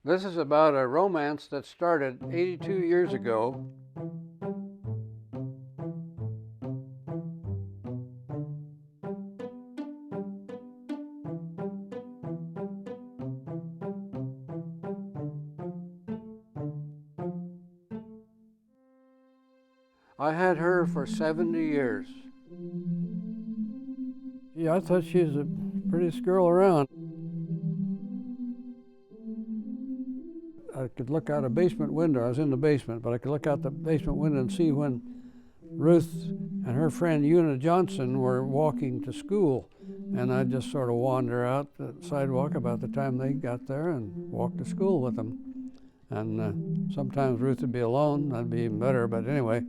This is about a romance that started 82 years ago. I had her for 70 years. Yeah, I thought she was the prettiest girl around. I could look out a basement window. I was in the basement, but I could look out the basement window and see when Ruth and her friend Una Johnson were walking to school. And I'd just sort of wander out the sidewalk about the time they got there and walk to school with them. And sometimes Ruth would be alone. That'd be even better. But anyway,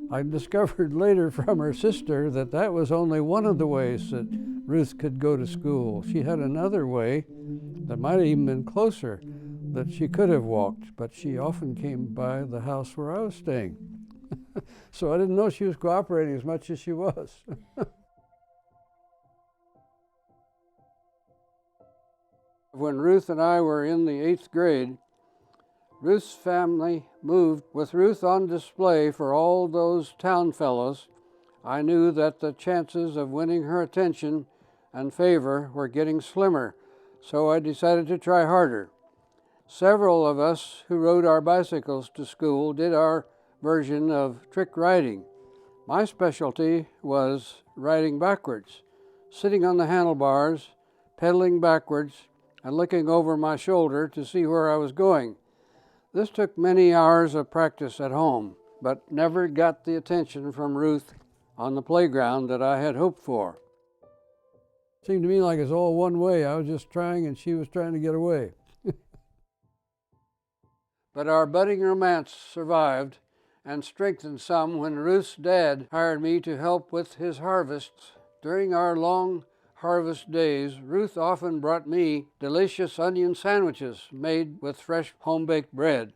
I discovered later from her sister that that was only one of the ways that Ruth could go to school. She had another way that might have even been closer that she could have walked, but she often came by the house where I was staying. So I didn't know she was cooperating as much as she was. When Ruth and I were in the 8th grade, Ruth's family moved. With Ruth on display for all those town fellows, I knew that the chances of winning her attention and favor were getting slimmer, so I decided to try harder. Several of us who rode our bicycles to school did our version of trick riding. My specialty was riding backwards, sitting on the handlebars, pedaling backwards, and looking over my shoulder to see where I was going. This took many hours of practice at home, but never got the attention from Ruth on the playground that I had hoped for. It seemed to me like it's all one way. I was just trying and she was trying to get away. But our budding romance survived and strengthened some when Ruth's dad hired me to help with his harvests. During our long harvest days, Ruth often brought me delicious onion sandwiches made with fresh home-baked bread.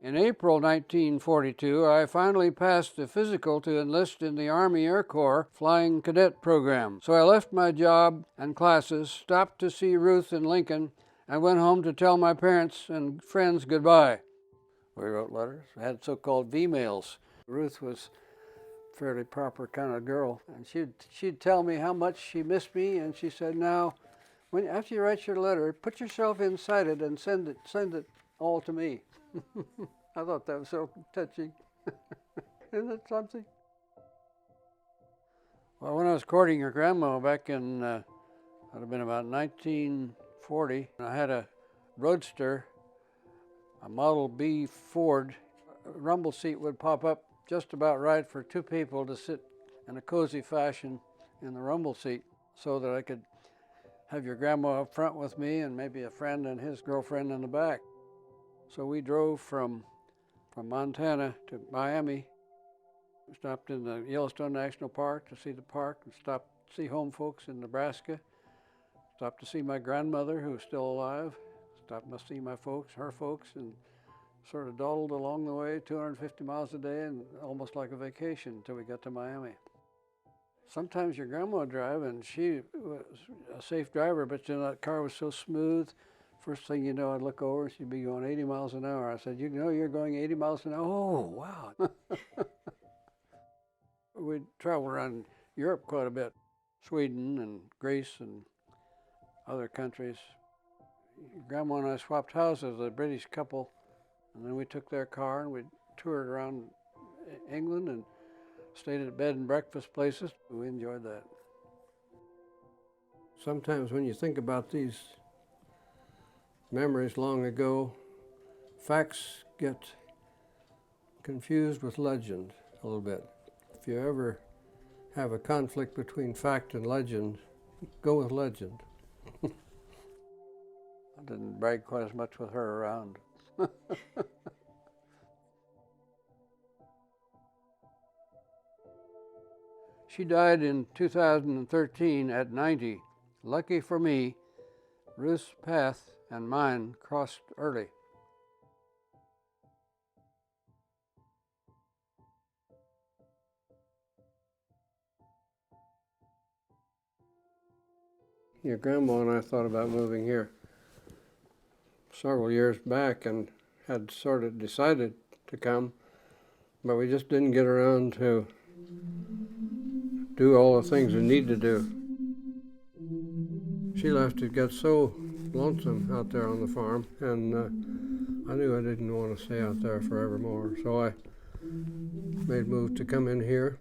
In April 1942, I finally passed the physical to enlist in the Army Air Corps Flying Cadet Program. So I left my job and classes, stopped to see Ruth in Lincoln, and went home to tell my parents and friends goodbye. We wrote letters, had so-called V-mails. Ruth was a fairly proper kind of girl, and she'd tell me how much she missed me, and she said, now, after you write your letter, put yourself inside it and send it all to me. I thought that was so touching. Isn't it something? Well, when I was courting your grandma back in, that would have been about 1940, I had a Roadster, a Model B Ford. A rumble seat would pop up just about right for two people to sit in a cozy fashion in the rumble seat so that I could have your grandma up front with me and maybe a friend and his girlfriend in the back. So we drove from Montana to Miami. We stopped in the Yellowstone National Park to see the park and stopped to see home folks in Nebraska. Stopped to see my grandmother, who was still alive. Stopped to see my folks, her folks, and sort of dawdled along the way, 250 miles a day, and almost like a vacation until we got to Miami. Sometimes your grandma would drive, and she was a safe driver, but you know, that car was so smooth. First thing you know, I'd look over, she'd be going 80 miles an hour. I said, you know you're going 80 miles an hour? Oh, wow. We'd travel around Europe quite a bit, Sweden and Greece and other countries. Grandma and I swapped houses with a British couple, and then we took their car and we toured around England and stayed at bed and breakfast places. We enjoyed that. Sometimes when you think about these memories long ago, facts get confused with legend a little bit. If you ever have a conflict between fact and legend, go with legend. I didn't brag quite as much with her around. She died in 2013 at 90. Lucky for me, Ruth's path and mine crossed early. Your grandma and I thought about moving here. several years back and had sort of decided to come, but we just didn't get around to do all the things we need to do. She left, it got so lonesome out there on the farm, and I knew I didn't want to stay out there forevermore, so I made a move to come in here.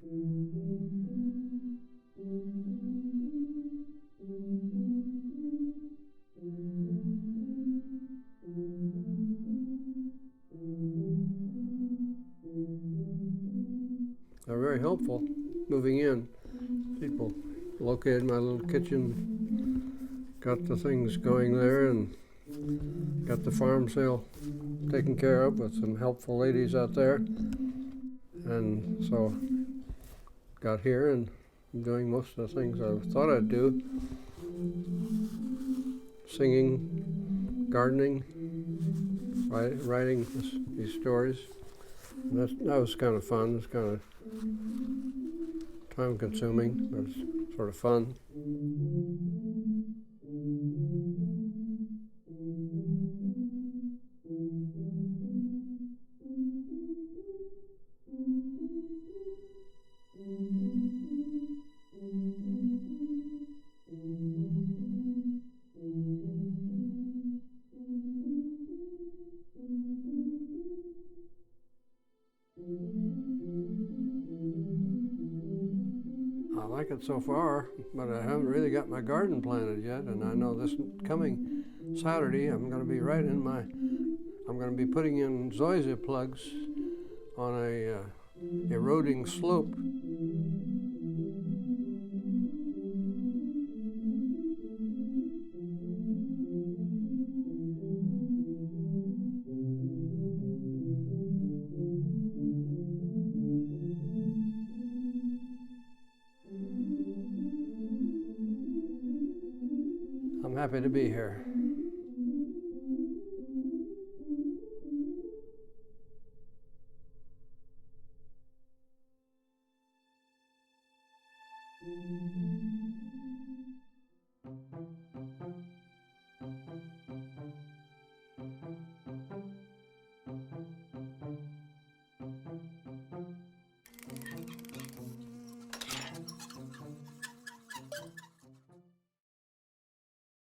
They're very helpful moving in. People located my little kitchen, got the things going there, and got the farm sale taken care of with some helpful ladies out there. And so got here and I'm doing most of the things I thought I'd do. Singing, gardening, writing these stories. That was kind of fun. It's kind of time consuming, but it's sort of fun. I like it so far, but I haven't really got my garden planted yet, and I know this coming Saturday I'm going to be I'm going to be putting in zoysia plugs on a eroding slope. I'm happy to be here.